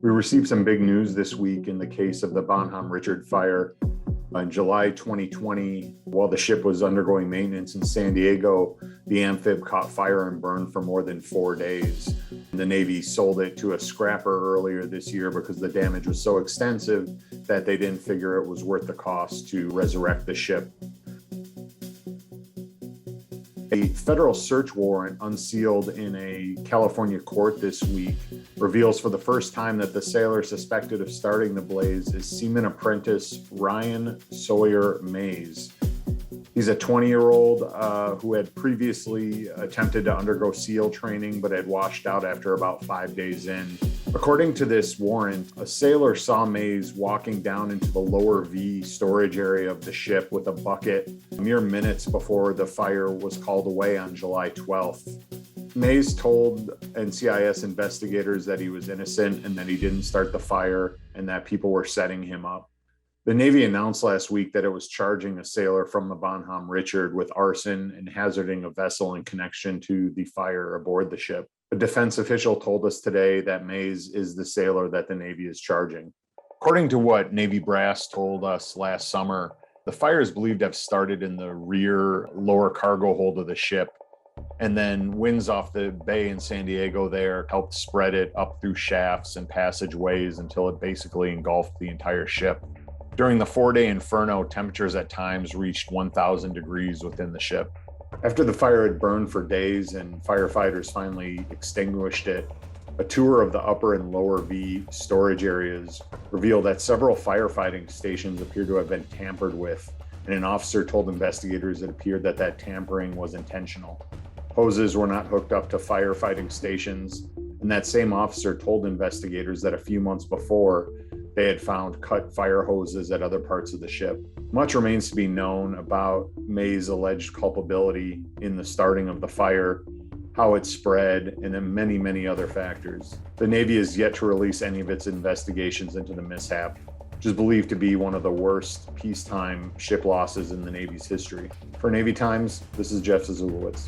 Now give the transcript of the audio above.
We received some big news this week in the case of the Bonhomme Richard fire. In July 2020, while the ship was undergoing maintenance in San Diego, the amphib caught fire and burned for more than 4 days. The Navy sold it to a scrapper earlier this year because the damage was so extensive that they didn't figure it was worth the cost to resurrect the ship. A federal search warrant unsealed in a California court this week reveals for the first time that the sailor suspected of starting the blaze is seaman apprentice Ryan Sawyer Mays. He's a 20-year-old who had previously attempted to undergo SEAL training but had washed out after about 5 days in. According to this warrant, a sailor saw Mays walking down into the lower V storage area of the ship with a bucket mere minutes before the fire was called away on July 12th. Mays told NCIS investigators that he was innocent and that he didn't start the fire and that people were setting him up. The Navy announced last week that it was charging a sailor from the Bonhomme Richard with arson and hazarding a vessel in connection to the fire aboard the ship. A defense official told us today that Mays is the sailor that the Navy is charging. According to what Navy brass told us last summer, the fire is believed to have started in the rear lower cargo hold of the ship, and then winds off the bay in San Diego there helped spread it up through shafts and passageways until it basically engulfed the entire ship. During the 4-day inferno, temperatures at times reached 1,000 degrees within the ship. After the fire had burned for days and firefighters finally extinguished it, a tour of the upper and lower V storage areas revealed that several firefighting stations appear to have been tampered with, and an officer told investigators it appeared that tampering was intentional. Hoses were not hooked up to firefighting stations, and that same officer told investigators that a few months before, they had found cut fire hoses at other parts of the ship. Much remains to be known about Mays' alleged culpability in the starting of the fire, how it spread, and then many, many other factors. The Navy has yet to release any of its investigations into the mishap, which is believed to be one of the worst peacetime ship losses in the Navy's history. For Navy Times, this is Jeff Zazulowicz.